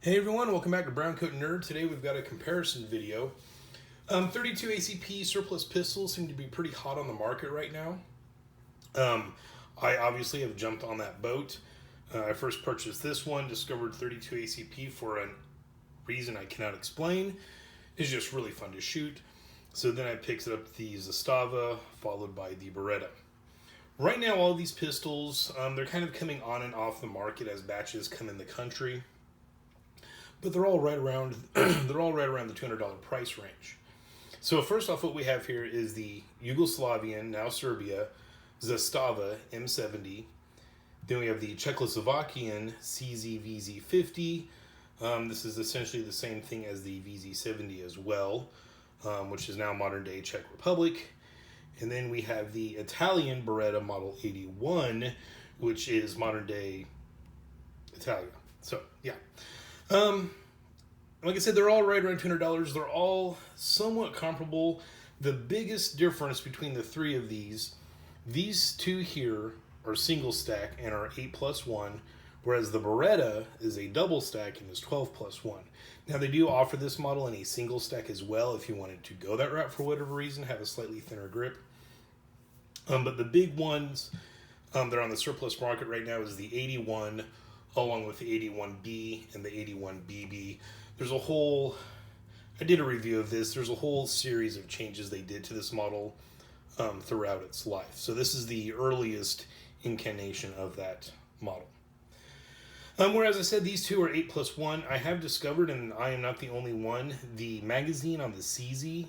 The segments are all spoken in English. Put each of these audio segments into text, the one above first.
Hey everyone, welcome back to BrowncoatNerd. Today we've got a comparison video. 32 ACP surplus pistols seem to be pretty hot on the market right now. I obviously have jumped on that boat. I first purchased this one, discovered 32 ACP for a reason I cannot explain. It's just really fun to shoot. So then I picked up the Zastava, followed by the Beretta. Right now all these pistols, they're kind of coming on and off the market as batches come in the country. But they're all right around the $200 price range. So first off, what we have here is the Yugoslavian, now Serbia, Zastava M70. Then we have the Czechoslovakian CZ-VZ50. This is essentially the same thing as the VZ70 as well, which is now modern day Czech Republic. And then we have the Italian Beretta Model 81, which is modern day Italia. So yeah. Like I said, they're all right around $200. They're all somewhat comparable. The biggest difference between the three of these two here are single stack and are 8+1, whereas the Beretta is a double stack and is 12+1. Now they do offer this model in a single stack as well if you wanted to go that route for whatever reason, have a slightly thinner grip. But the big ones that are on the surplus market right now is the 81, along with the 81B and the 81BB. There's a whole, I did a review of this, there's a whole series of changes they did to this model throughout its life. So this is the earliest incarnation of that model. Whereas I said these two are 8+1, I have discovered, and I am not the only one, the magazine on the CZ,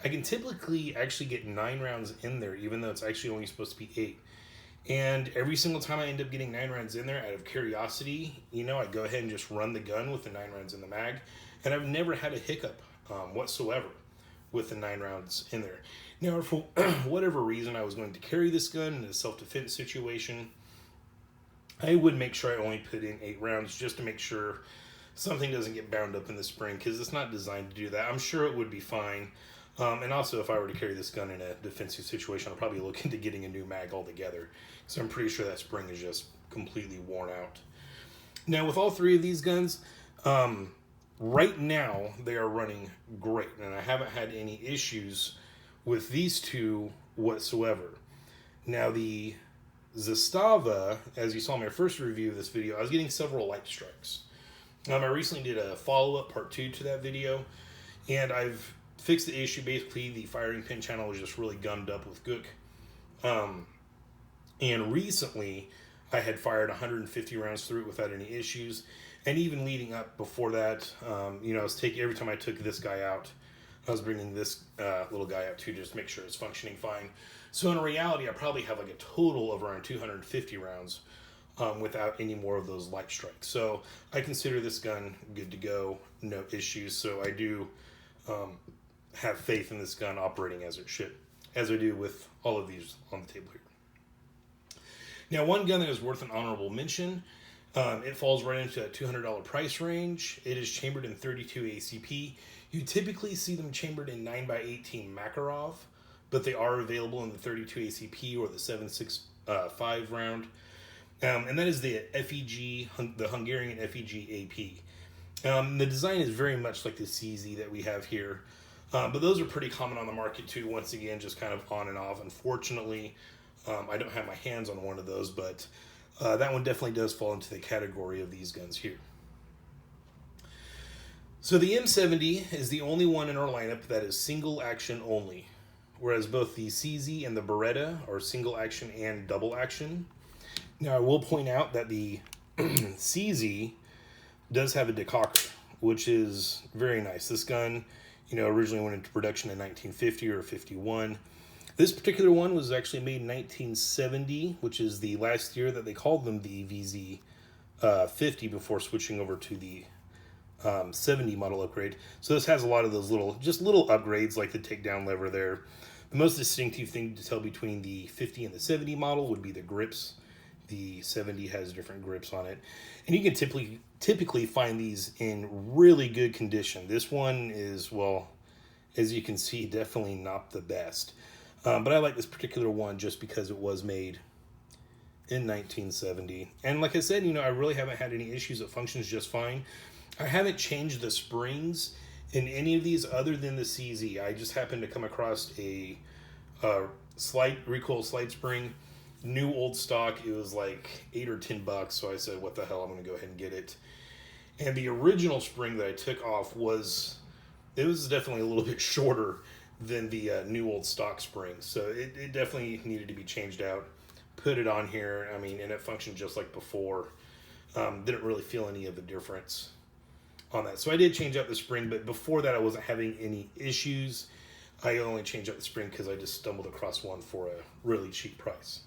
I can typically actually get 9 rounds in there, even though it's actually only supposed to be 8. And every single time I end up getting 9 rounds in there out of curiosity, I go ahead and just run the gun with the 9 rounds in the mag. And I've never had a hiccup whatsoever with the 9 rounds in there. Now, for whatever reason I was going to carry this gun in a self-defense situation, I would make sure I only put in 8 rounds just to make sure something doesn't get bound up in the spring, because it's not designed to do that. I'm sure it would be fine. And also, if I were to carry this gun in a defensive situation, I'll probably look into getting a new mag altogether. So I'm pretty sure that spring is just completely worn out. Now, with all three of these guns, right now, they are running great. And I haven't had any issues with these two whatsoever. Now, the Zastava, as you saw in my first review of this video, I was getting several light strikes. I recently did a follow-up part 2 to that video, and I've fixed the issue. Basically, the firing pin channel was just really gummed up with gook. And recently, I had fired 150 rounds through it without any issues. And even leading up before that, I was taking, every time I took this guy out, I was bringing this little guy out too, just to make sure it's functioning fine. So in reality, I probably have like a total of around 250 rounds without any more of those light strikes. So I consider this gun good to go, no issues. So I do have faith in this gun operating as it should, as I do with all of these on the table here. Now, one gun that is worth an honorable mention, it falls right into a $200 price range. It is chambered in 32 ACP. You typically see them chambered in 9x18 Makarov, but they are available in the 32 ACP or the 7.65 round. And that is the FEG, the Hungarian FEG AP. The design is very much like the CZ that we have here. But those are pretty common on the market too, once again, just kind of on and off. Unfortunately, I don't have my hands on one of those, but that one definitely does fall into the category of these guns here. So the M70 is the only one in our lineup that is single action only, whereas both the CZ and the Beretta are single action and double action. Now, I will point out that the CZ does have a decocker, which is very nice. This gun, originally went into production in 1950 or 51. This particular one was actually made in 1970, which is the last year that they called them the VZ50 before switching over to the 70 model upgrade. So this has a lot of those little upgrades, like the takedown lever there. The most distinctive thing to tell between the 50 and the 70 model would be the grips. The 70 has different grips on it. And you can typically find these in really good condition. This one is, well, as you can see, definitely not the best. But I like this particular one just because it was made in 1970. And like I said, I really haven't had any issues. It functions just fine. I haven't changed the springs in any of these other than the CZ. I just happened to come across a recoil slide spring, new old stock. It was like $8 or $10, so I said, what the hell, I'm going to go ahead and get it. And the original spring that I took off was definitely a little bit shorter than the new old stock spring. So it definitely needed to be changed out. Put it on here, I mean, and it functioned just like before. Didn't really feel any of the difference on that. So I did change out the spring, but before that I wasn't having any issues. I only changed out the spring because I just stumbled across one for a really cheap price.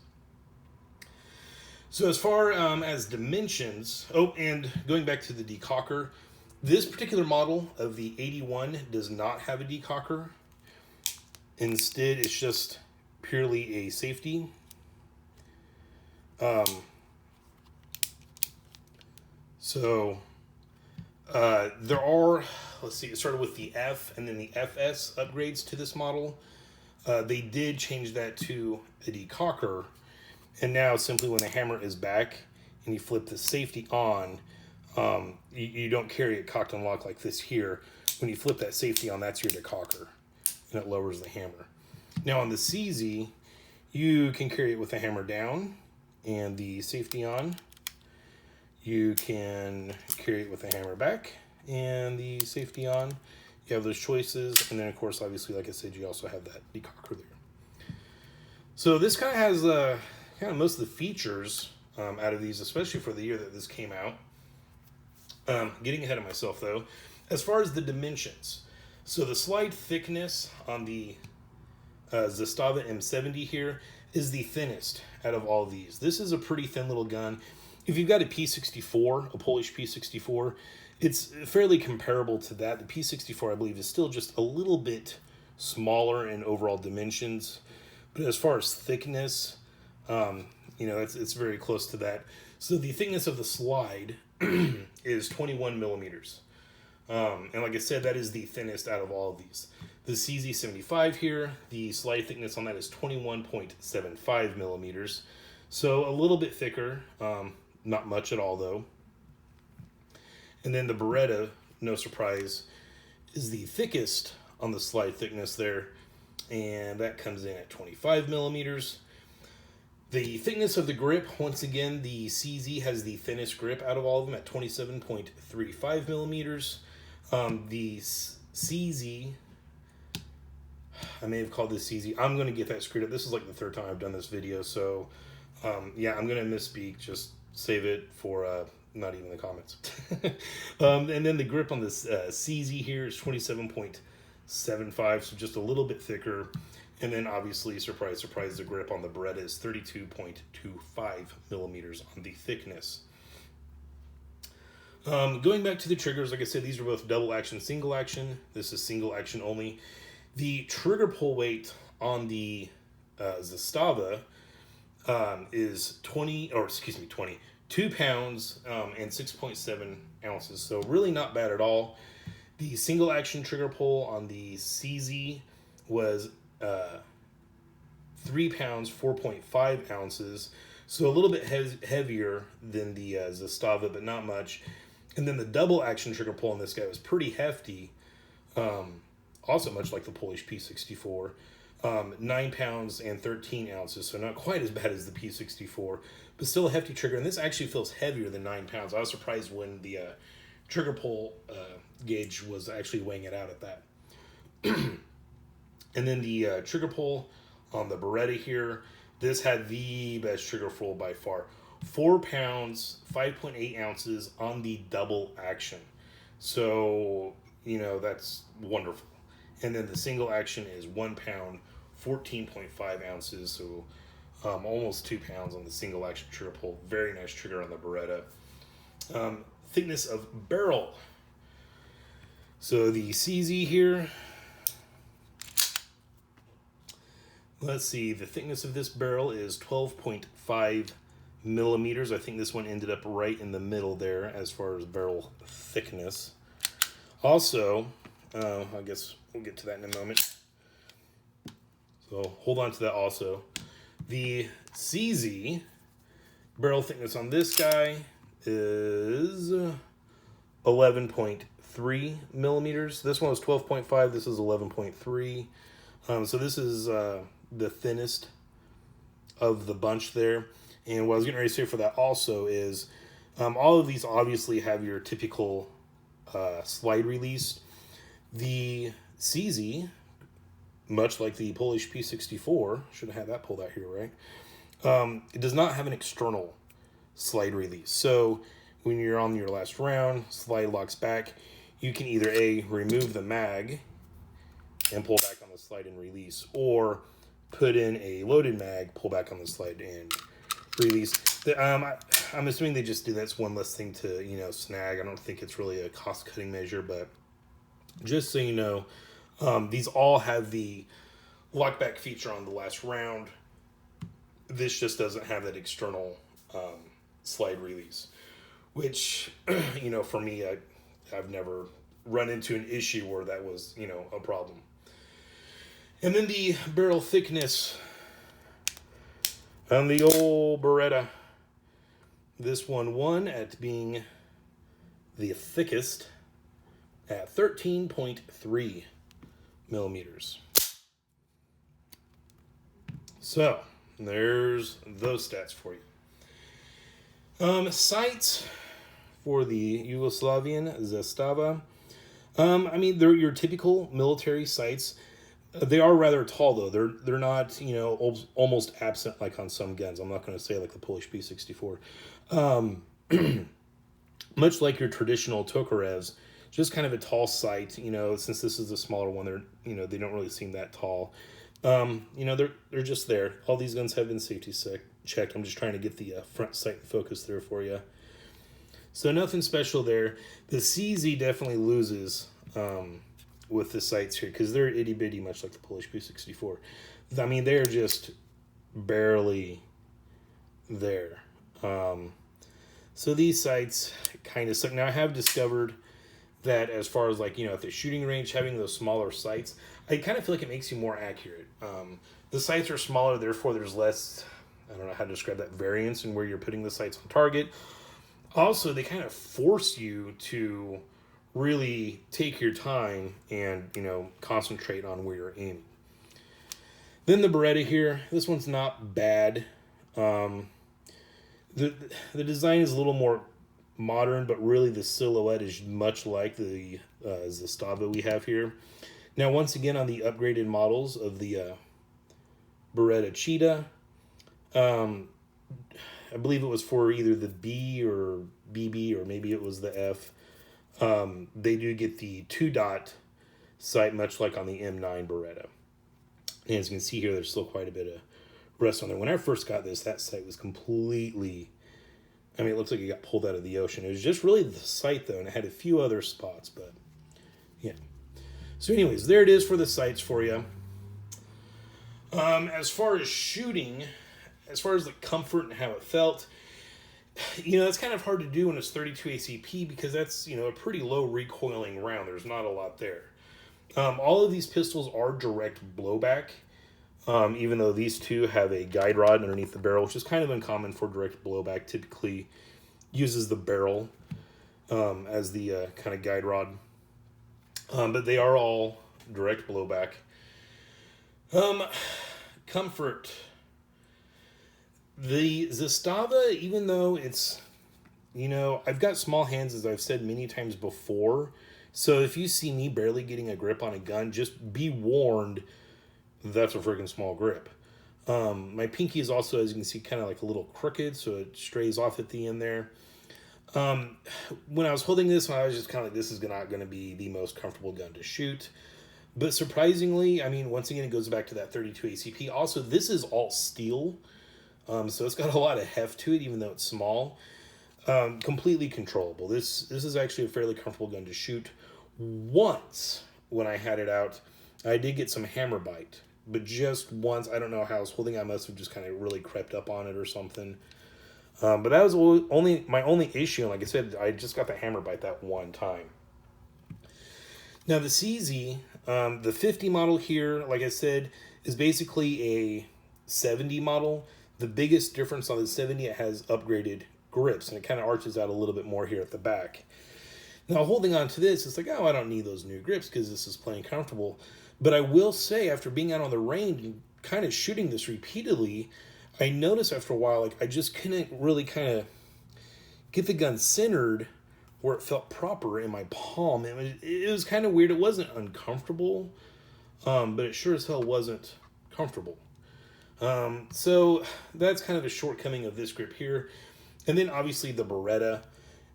So as far as dimensions, oh, and going back to the decocker, this particular model of the 81 does not have a decocker. Instead, it's just purely a safety. There are, let's see, it started with the F and then the FS upgrades to this model. They did change that to a decocker, and now simply when the hammer is back and you flip the safety on, you don't carry it cocked and locked like this here. When you flip that safety on, that's your decocker, and it lowers the hammer. Now on the CZ, you can carry it with the hammer down and the safety on. You can carry it with the hammer back and the safety on. You have those choices, and then of course, obviously, like I said, you also have that decocker there. So this kind of has kind of most of the features out of these, especially for the year that this came out. Getting ahead of myself though, as far as the dimensions. So the slide thickness on the Zastava M70 here is the thinnest out of all of these. This is a pretty thin little gun. If you've got a P64, a Polish P64, it's fairly comparable to that. The P64, I believe, is still just a little bit smaller in overall dimensions. But as far as thickness, it's very close to that. So the thickness of the slide is 21 millimeters. And like I said, that is the thinnest out of all of these. The CZ75 here, the slide thickness on that is 21.75 millimeters. So a little bit thicker, not much at all though. And then the Beretta, no surprise, is the thickest on the slide thickness there, and that comes in at 25 millimeters. The thickness of the grip, once again, the CZ has the thinnest grip out of all of them at 27.35 millimeters. The CZ, I may have called this CZ. I'm going to get that screwed up. This is like the third time I've done this video, so yeah, I'm going to misspeak. Just save it for not even the comments. And then the grip on this CZ here is 27.75, so just a little bit thicker. And then obviously, surprise, surprise, the grip on the Beretta is 32.25 millimeters on the thickness. Going back to the triggers, like I said, these are both double action, single action. This is single action only. The trigger pull weight on the Zastava is 2 pounds and 6.7 ounces. So really not bad at all. The single action trigger pull on the CZ was 3 pounds, 4.5 ounces. So a little bit heavier than the Zastava, but not much. And then the double action trigger pull on this guy was pretty hefty. Also much like the Polish P64. 9 pounds and 13 ounces, so not quite as bad as the P64, but still a hefty trigger. And this actually feels heavier than 9 pounds. I was surprised when the trigger pull gauge was actually weighing it out at that. And then the trigger pull on the Beretta here, this had the best trigger pull by far. 4 pounds, 5.8 ounces on the double action. So, that's wonderful. And then the single action is 1 pound, 14.5 ounces. So almost 2 pounds on the single action trigger pull. Very nice trigger on the Beretta. Thickness of barrel. So the CZ here, let's see, the thickness of this barrel is 12.5 millimeters. I think this one ended up right in the middle there as far as barrel thickness. Also, I guess we'll get to that in a moment. So hold on to that also. The CZ barrel thickness on this guy is 11.3 millimeters. This one was 12.5. This is 11.3. So this is the thinnest of the bunch there. And what I was getting ready to say for that also is all of these obviously have your typical slide release. The CZ, much like the Polish P64, should have had that pulled out here, right? It does not have an external slide release. So when you're on your last round, slide locks back, you can either A, remove the mag and pull back on the slide and release, or put in a loaded mag, pull back on the slide and release. I'm assuming they just do that's one less thing to, you know, snag. I don't think it's really a cost-cutting measure, but just so you know, these all have the lockback feature on the last round. This just doesn't have that external slide release, which, you know, for me, I've never run into an issue where that was, you know, a problem. And then the barrel thickness on the old Beretta. This one won at being the thickest at 13.3 millimeters. So there's those stats for you. Sights for the Yugoslavian Zastava. I mean, they're your typical military sights. They are rather tall, though. They're not, you know, almost absent like on some guns. I'm not going to say like the Polish P64. Much like your traditional Tokarevs, just kind of a tall sight. You know, since this is a smaller one, they're, you know, they don't really seem that tall. You know, they're just there. All these guns have been safety checked. I'm just trying to get the front sight focus there for you. So nothing special there. The CZ definitely loses with the sights here because they're itty bitty, much like the Polish P64. I mean, they're just barely there. So these sights kind of suck. Now I have discovered that as far as like, you know, at the shooting range, having those smaller sights, I kind of feel like it makes you more accurate. The sights are smaller, therefore there's less, I don't know how to describe that, variance in where you're putting the sights on target. Also, they kind of force you to really take your time and, you know, concentrate on where you're aiming. Then the Beretta here, this one's not bad. The design is a little more modern, but really the silhouette is much like the Zastava we have here. Now, once again, on the upgraded models of the Beretta Cheetah, I believe it was for either the B or BB, or maybe it was the F. They do get the 2-dot sight, much like on the M9 Beretta. And as you can see here, there's still quite a bit of rust on there. When I first got this, that sight was completely, I mean, it looks like it got pulled out of the ocean. It was just really the sight, though, and it had a few other spots, but yeah. So anyways, there it is for the sights for you. As far as shooting, as far as the comfort and how it felt, you know, it's kind of hard to do when it's 32 ACP because that's, you know, a pretty low recoiling round. There's not a lot there. All of these pistols are direct blowback, even though these two have a guide rod underneath the barrel, which is kind of uncommon for direct blowback. Typically uses the barrel as the kind of guide rod. But they are all direct blowback. Comfort. The Zastava, even though it's, you know, I've got small hands, as I've said many times before. So if you see me barely getting a grip on a gun, just be warned that's a freaking small grip. My pinky is also, as you can see, kind of like a little crooked, so it strays off at the end there. When I was holding this, I was just kind of like, this is not going to be the most comfortable gun to shoot. But surprisingly, I mean, once again, it goes back to that 32 ACP. Also, this is all steel, so it's got a lot of heft to it, even though it's small. Completely controllable. This is actually a fairly comfortable gun to shoot. Once, when I had it out, I did get some hammer bite, but just once. I don't know how I was holding it. I must have just kind of really crept up on it or something. But that was my only issue. And like I said, I just got the hammer bite that one time. Now the CZ, the 50 model here, like I said, is basically a 70 model. The biggest difference on the 70, it has upgraded grips, and it kind of arches out a little bit more here at the back. Now, holding on to this, it's like, oh, I don't need those new grips because this is playing comfortable. But I will say, after being out on the range and kind of shooting this repeatedly, I noticed after a while, like, I just couldn't really kind of get the gun centered where it felt proper in my palm. It was kind of weird. It wasn't uncomfortable, but it sure as hell wasn't comfortable. So that's kind of a shortcoming of this grip here. And then obviously the Beretta,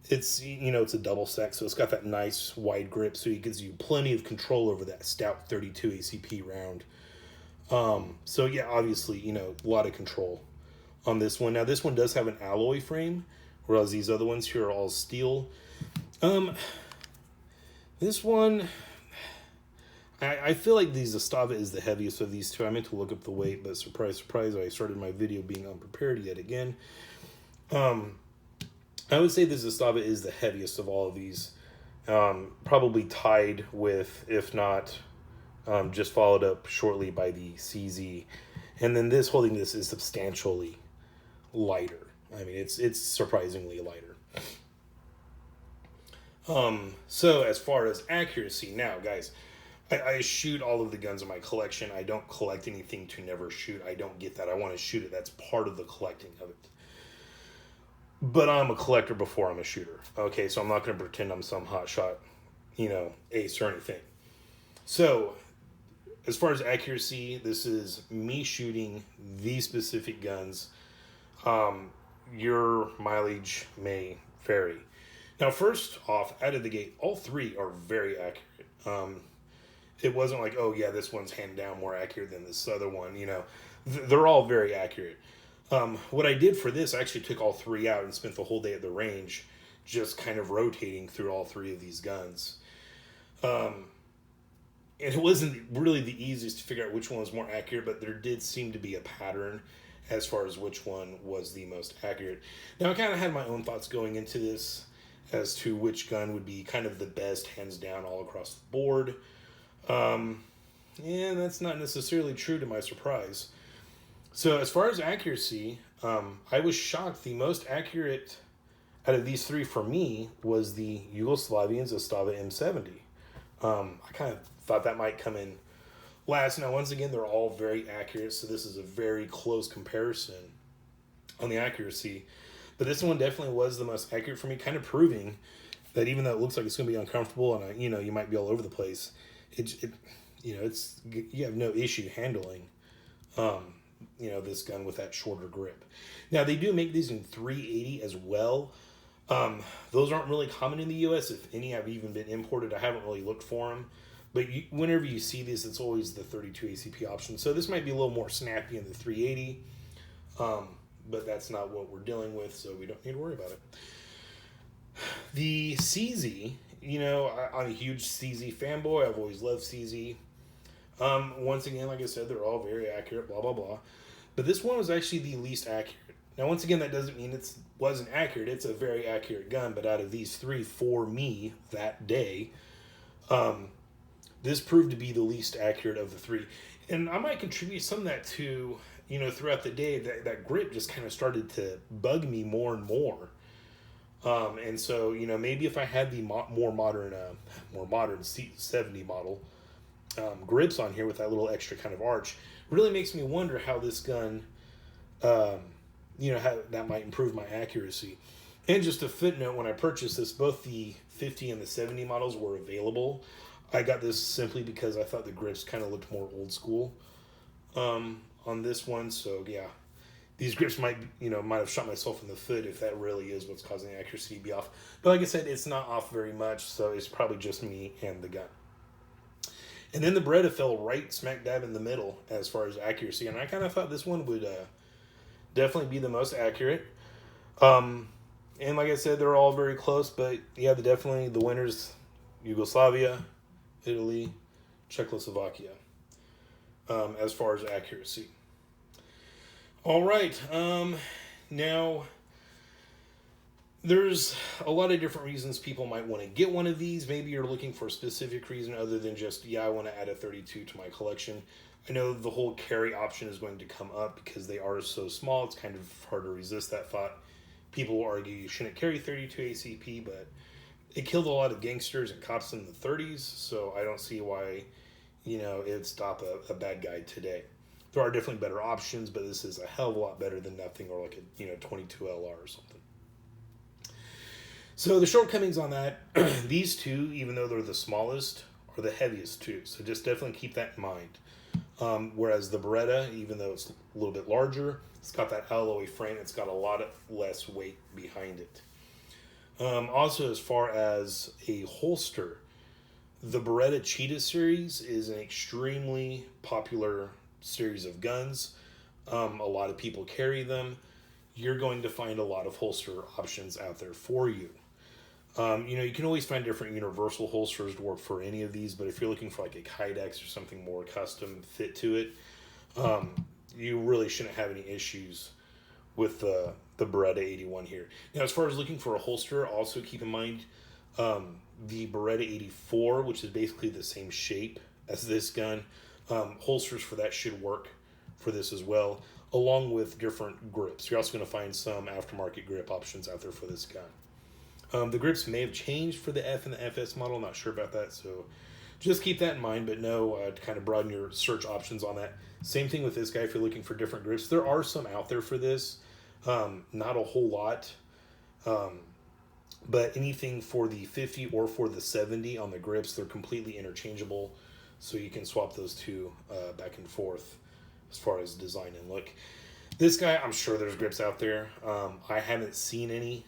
it's, you know, it's a double stack, so it's got that nice wide grip, so it gives you plenty of control over that stout 32 ACP round. So yeah, obviously, you know, a lot of control on this one. Now this one does have an alloy frame, whereas these other ones here are all steel. This one, I feel like the Zastava is the heaviest of these two. I meant to look up the weight, but surprise, surprise, I started my video being unprepared yet again. I would say the Zastava is the heaviest of all of these. Probably tied with, if not just followed up shortly by the CZ. And then this, holding this, is substantially lighter. I mean, it's surprisingly lighter. So as far as accuracy, now, guys, I shoot all of the guns in my collection. I don't collect anything to never shoot. I don't get that. I want to shoot it. That's part of the collecting of it. But I'm a collector before I'm a shooter. Okay, so I'm not going to pretend I'm some hotshot, you know, ace or anything. So as far as accuracy, this is me shooting these specific guns. Your mileage may vary. Now, first off, out of the gate, all three are very accurate. It wasn't like, oh yeah, this one's hand down more accurate than this other one. You know, they're all very accurate. What I did for this, I actually took all three out and spent the whole day at the range, just kind of rotating through all three of these guns. And it wasn't really the easiest to figure out which one was more accurate, but there did seem to be a pattern as far as which one was the most accurate. Now, I kind of had my own thoughts going into this as to which gun would be kind of the best, hands down, all across the board. And that's not necessarily true, to my surprise. So as far as accuracy, I was shocked. The most accurate out of these three for me was the Yugoslavian Zastava M70. I kind of thought that might come in last. Now, once again, they're all very accurate, so this is a very close comparison on the accuracy. But this one definitely was the most accurate for me, kind of proving that even though it looks like it's going to be uncomfortable and you know, you might be all over the place, you know, you have no issue handling, you know, this gun with that shorter grip. Now, they do make these in 380 as well. Those aren't really common in the U.S. If any have even been imported, I haven't really looked for them. But whenever you see this, it's always the 32 ACP option. So this might be a little more snappy in the 380, but that's not what we're dealing with, so we don't need to worry about it. The CZ, you know, I'm a huge CZ fanboy. I've always loved CZ. Once again, like I said, they're all very accurate, blah, blah, blah. But this one was actually the least accurate. Now, once again, that doesn't mean it wasn't accurate. It's a very accurate gun, but out of these three, for me, that day, this proved to be the least accurate of the three. And I might contribute some of that to, you know, throughout the day, that grip just kind of started to bug me more and more. And so, you know, maybe if I had the more modern C70 model grips on here with that little extra kind of arch, really makes me wonder how this gun, you know, how that might improve my accuracy. And just a footnote, when I purchased this, both the 50 and the 70 models were available. I got this simply because I thought the grips kind of looked more old school on this one. So yeah, these grips might have shot myself in the foot if that really is what's causing the accuracy to be off. But like I said, it's not off very much, so it's probably just me and the gun. And then the Beretta fell right smack dab in the middle as far as accuracy, and I kind of thought this one would definitely be the most accurate. And like I said, they're all very close, but yeah, definitely the winners: Yugoslavia, Italy, Czechoslovakia, as far as accuracy. All right, now there's a lot of different reasons people might want to get one of these. Maybe you're looking for a specific reason other than just, yeah, I want to add a 32 to my collection. I know the whole carry option is going to come up because they are so small. It's kind of hard to resist that thought. People will argue you shouldn't carry 32 ACP, but it killed a lot of gangsters and cops in the 30s, so I don't see why, it'd stop a bad guy today. There are definitely better options, but this is a hell of a lot better than nothing, or like a 22 LR or something. So the shortcomings on that, these two, even though they're the smallest, are the heaviest too. So just definitely keep that in mind. Whereas the Beretta, even though it's a little bit larger, it's got that alloy frame. It's got a lot of less weight behind it. Also, as far as a holster, the Beretta Cheetah series is an extremely popular series of guns. A lot of people carry them. You're going to find a lot of holster options out there for you. You can always find different universal holsters to work for any of these, but if you're looking for like a Kydex or something more custom fit to it, you really shouldn't have any issues with the Beretta 81 here. Now, as far as looking for a holster, also keep in mind the Beretta 84, which is basically the same shape as this gun. Holsters for that should work for this as well, along with different grips. You're also going to find some aftermarket grip options out there for this gun. The grips may have changed for the F and the FS model. I'm not sure about that, so just keep that in mind, but know to kind of broaden your search options on that. Same thing with this guy if you're looking for different grips. There are some out there for this. Not a whole lot, but anything for the 50 or for the 70 on the grips, they're completely interchangeable, so you can swap those two back and forth as far as design and look. This guy, I'm sure there's grips out there. I haven't seen any,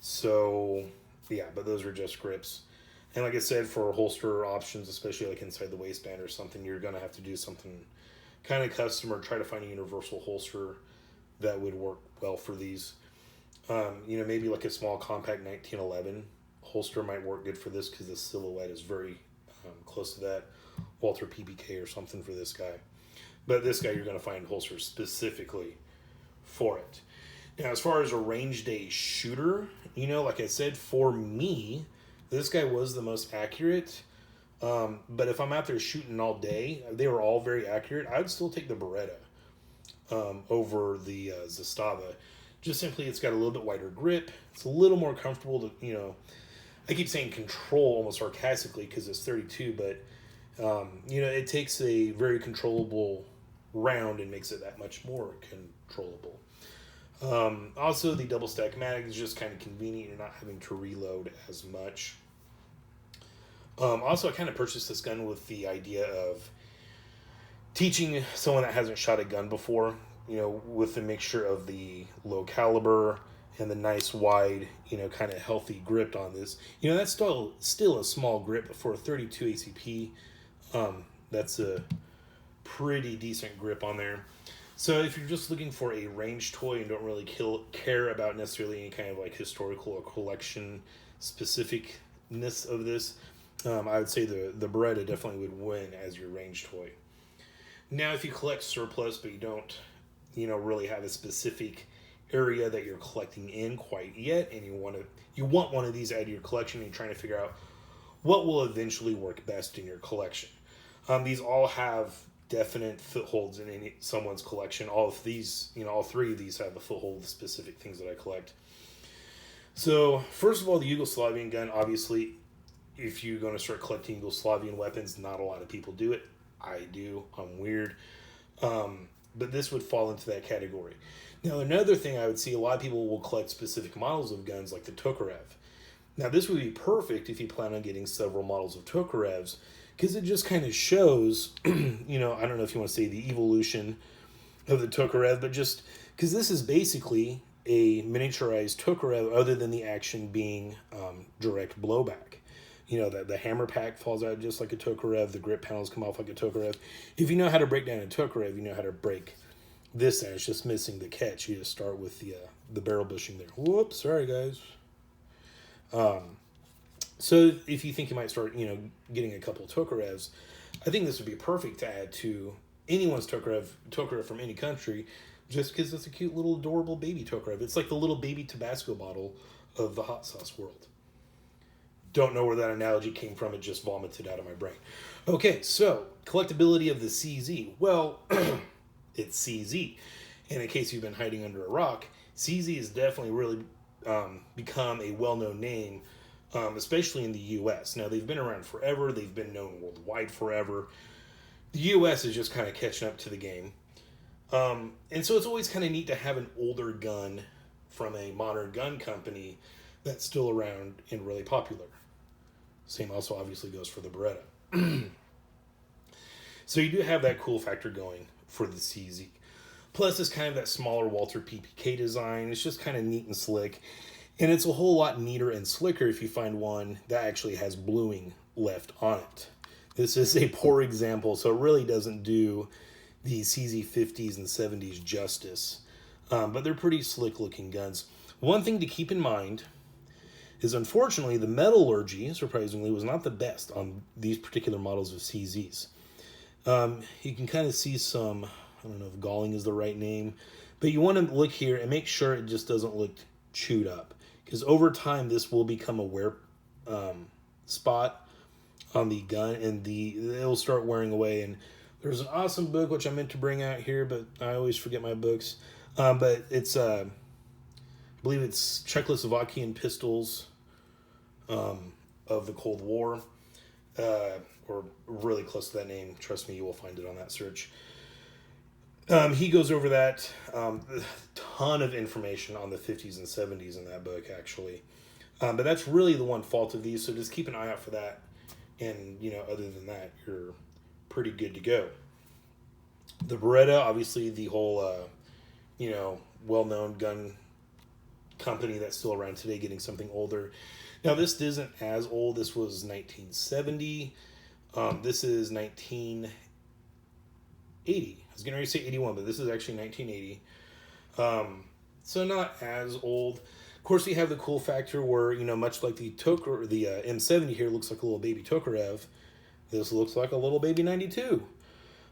so yeah, but those are just grips. And like I said, for holster options, especially like inside the waistband or something, you're going to have to do something kind of custom or try to find a universal holster that would work well for these. Maybe like a small compact 1911 holster might work good for this because the silhouette is very close to that. Walther PPK or something for this guy. But this guy, you're going to find holsters specifically for it. Now, as far as a range day shooter, like I said, for me, this guy was the most accurate. But if I'm out there shooting all day, they were all very accurate. I would still take the Beretta over the Zastava. Just simply, it's got a little bit wider grip. It's a little more comfortable to, I keep saying control almost sarcastically because it's 32, but, it takes a very controllable round and makes it that much more controllable. Also, the double stack mag is just kind of convenient. You're not having to reload as much. Also, I kind of purchased this gun with the idea of teaching someone that hasn't shot a gun before, with the mixture of the low caliber and the nice wide, kind of healthy grip on this. That's still a small grip, but for a 32 ACP, that's a pretty decent grip on there. So if you're just looking for a range toy and don't really care about necessarily any kind of like historical or collection specificness of this, I would say the Beretta definitely would win as your range toy. Now, if you collect surplus, but you don't, really have a specific area that you're collecting in quite yet, and you want one of these out of your collection, and you're trying to figure out what will eventually work best in your collection. These all have definite footholds in someone's collection. All of these, all three of these have a foothold with specific things that I collect. So, first of all, the Yugoslavian gun, obviously, if you're going to start collecting Yugoslavian weapons, not a lot of people do it. I do. I'm weird. But this would fall into that category. Now, another thing I would see, a lot of people will collect specific models of guns like the Tokarev. Now, this would be perfect if you plan on getting several models of Tokarevs, because it just kind of shows, I don't know if you want to say the evolution of the Tokarev, but just because this is basically a miniaturized Tokarev other than the action being direct blowback. The hammer pack falls out just like a Tokarev. The grip panels come off like a Tokarev. If you know how to break down a Tokarev, you know how to break this down. It's just missing the catch. You just start with the barrel bushing there. Whoops, sorry guys. So if you think you might start, getting a couple of Tokarevs, I think this would be perfect to add to anyone's Tokarev from any country, just because it's a cute little adorable baby Tokarev. It's like the little baby Tabasco bottle of the hot sauce world. Don't know where that analogy came from. It just vomited out of my brain. Okay, so collectability of the CZ. Well, it's CZ. And in case you've been hiding under a rock, CZ is definitely really become a well-known name, especially in the U.S. Now, they've been around forever. They've been known worldwide forever. The U.S. is just kind of catching up to the game. And so it's always kind of neat to have an older gun from a modern gun company that's still around and really popular. Same also obviously goes for the Beretta. So you do have that cool factor going for the CZ. Plus, it's kind of that smaller Walther PPK design. It's just kind of neat and slick. And it's a whole lot neater and slicker if you find one that actually has bluing left on it. This is a poor example, so it really doesn't do the CZ50s and 70s justice. But they're pretty slick looking guns. One thing to keep in mind is, unfortunately, the metallurgy, surprisingly, was not the best on these particular models of CZs. You can kind of see some, I don't know if galling is the right name, but you want to look here and make sure it just doesn't look chewed up, because over time this will become a wear spot on the gun, and it'll start wearing away. And there's an awesome book which I meant to bring out here, but I always forget my books. But it's I believe it's Czechoslovakian pistols of the Cold War, or really close to that name. Trust me, you will find it on that search. He goes over that, a ton of information on the 50s and 70s in that book, actually. But that's really the one fault of these, so just keep an eye out for that. And, other than that, you're pretty good to go. The Beretta, obviously the whole, well-known gun company that's still around today, getting something older. Now, this isn't as old. This was 1970. This is 1980. I was going to say 81, but this is actually 1980. So not as old. Of course, we have the cool factor where, much like the M70 here looks like a little baby Tokarev, this looks like a little baby 92.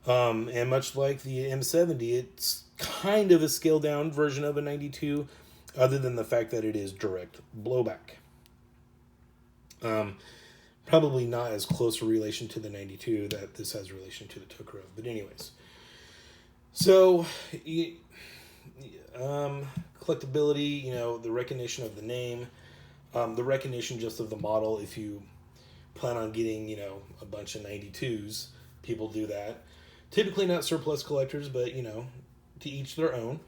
And much like the M70, it's kind of a scaled down version of a 92, other than the fact that it is direct blowback. Probably not as close a relation to the 92 that this has relation to the Tokarev. But anyways, so collectability, the recognition of the name, the recognition just of the model. If you plan on getting, a bunch of 92s, people do that. Typically not surplus collectors, but, to each their own.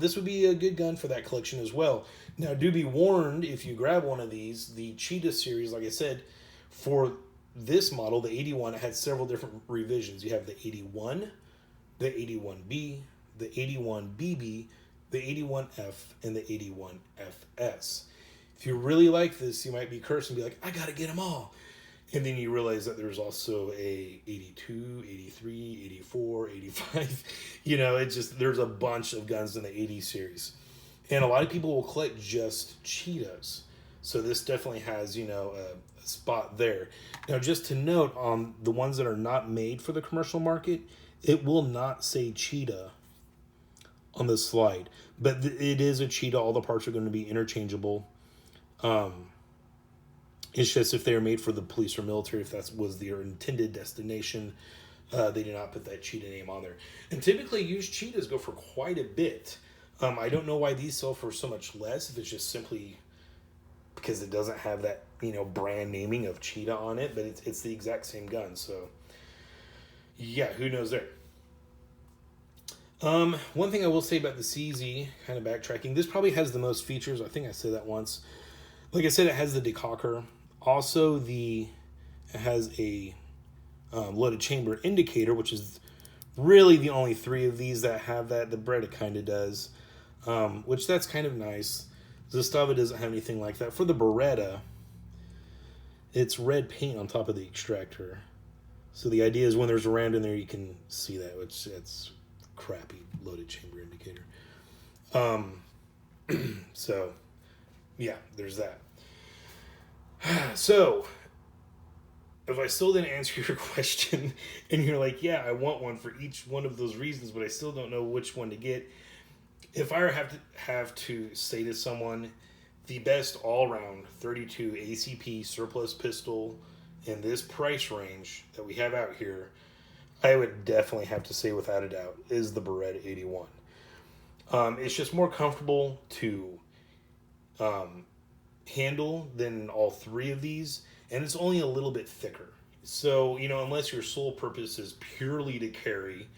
This would be a good gun for that collection as well. Now, do be warned, if you grab one of these, the Cheetah series, like I said, for this model, the 81, it had several different revisions. You have the 81, the 81B, the 81BB, the 81F, and the 81FS. If you really like this, you might be cursed and be like, I gotta get them all. And then you realize that there's also a 82, 83, 84, 85. There's a bunch of guns in the 80 series. And a lot of people will collect just Cheetahs. So this definitely has, a spot there. Now, just to note, on the ones that are not made for the commercial market, it will not say Cheetah on the slide. But it is a Cheetah. All the parts are going to be interchangeable. It's just if they are made for the police or military, if that was their intended destination, they did not put that Cheetah name on there. And typically used Cheetahs go for quite a bit. I don't know why these sell for so much less, if it's just simply because it doesn't have that, brand naming of Cheetah on it, but it's the exact same gun. So, yeah, who knows there. One thing I will say about the CZ, kind of backtracking, this probably has the most features. I think I said that once. Like I said, it has the decocker. Also, it has a loaded chamber indicator, which is really the only three of these that have that. The Beretta kind of does, which that's kind of nice. Zastava doesn't have anything like that. For the Beretta, it's red paint on top of the extractor. So the idea is when there's a round in there, you can see that, which it's crappy loaded chamber indicator. So, yeah, there's that. So, if I still didn't answer your question, and you're like, yeah, I want one for each one of those reasons, but I still don't know which one to get. If I have to say to someone, the best all-round 32 ACP surplus pistol in this price range that we have out here, I would definitely have to say without a doubt, is the Beretta 81. It's just more comfortable to handle than all three of these, and it's only a little bit thicker. So, unless your sole purpose is purely to carry,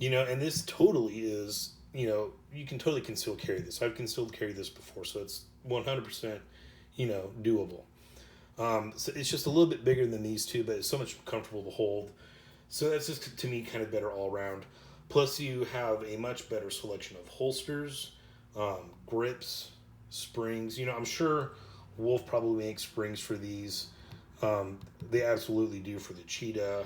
and this totally is, you can totally conceal carry this. I've concealed carry this before, so it's 100%, doable. So it's just a little bit bigger than these two, but it's so much comfortable to hold. So that's just, to me, kind of better all around. Plus, you have a much better selection of holsters, grips, springs. I'm sure Wolf probably makes springs for these. They absolutely do for the Cheetah.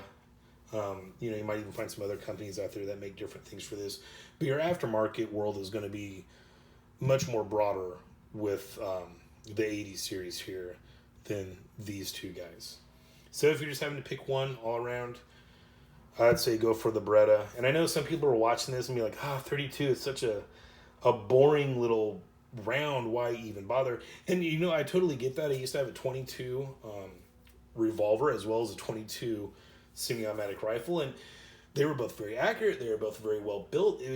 You might even find some other companies out there that make different things for this. But your aftermarket world is going to be much more broader with the 80 series here than these two guys. So if you're just having to pick one all around, I'd say go for the Beretta. And I know some people are watching this and be like, 32 is such a boring little round. Why even bother? And I totally get that. I used to have a 22 revolver as well as a 22 semi-automatic rifle, and they were both very accurate. They were both very well built. It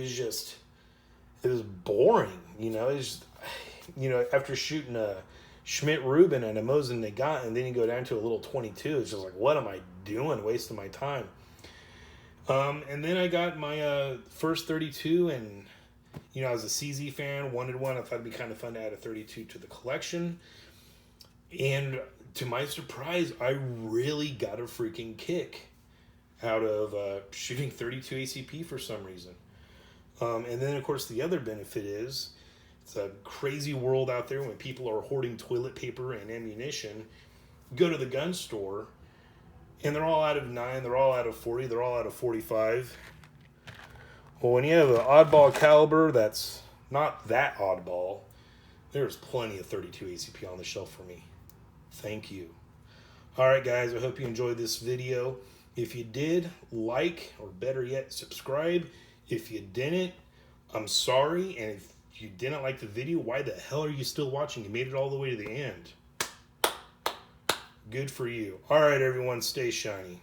was boring. It was just, after shooting a Schmidt Rubin and a Mosin Nagant, and then you go down to a little 22, it's just like, what am I doing? Wasting my time. And then I got my first 32, and I was a CZ fan, wanted one. I thought it'd be kind of fun to add a 32 to the collection. And to my surprise, I really got a freaking kick out of shooting 32 ACP for some reason. And then, of course, the other benefit is it's a crazy world out there when people are hoarding toilet paper and ammunition. Go to the gun store, and they're all out of 9, they're all out of 40, they're all out of 45. Well, when you have an oddball caliber that's not that oddball, there's plenty of 32 ACP on the shelf for me. Thank you. All right, guys, I hope you enjoyed this video. If you did, like, or better yet, subscribe. If you didn't, I'm sorry. And if you didn't like the video, why the hell are you still watching? You made it all the way to the end. Good for you. All right, everyone, stay shiny.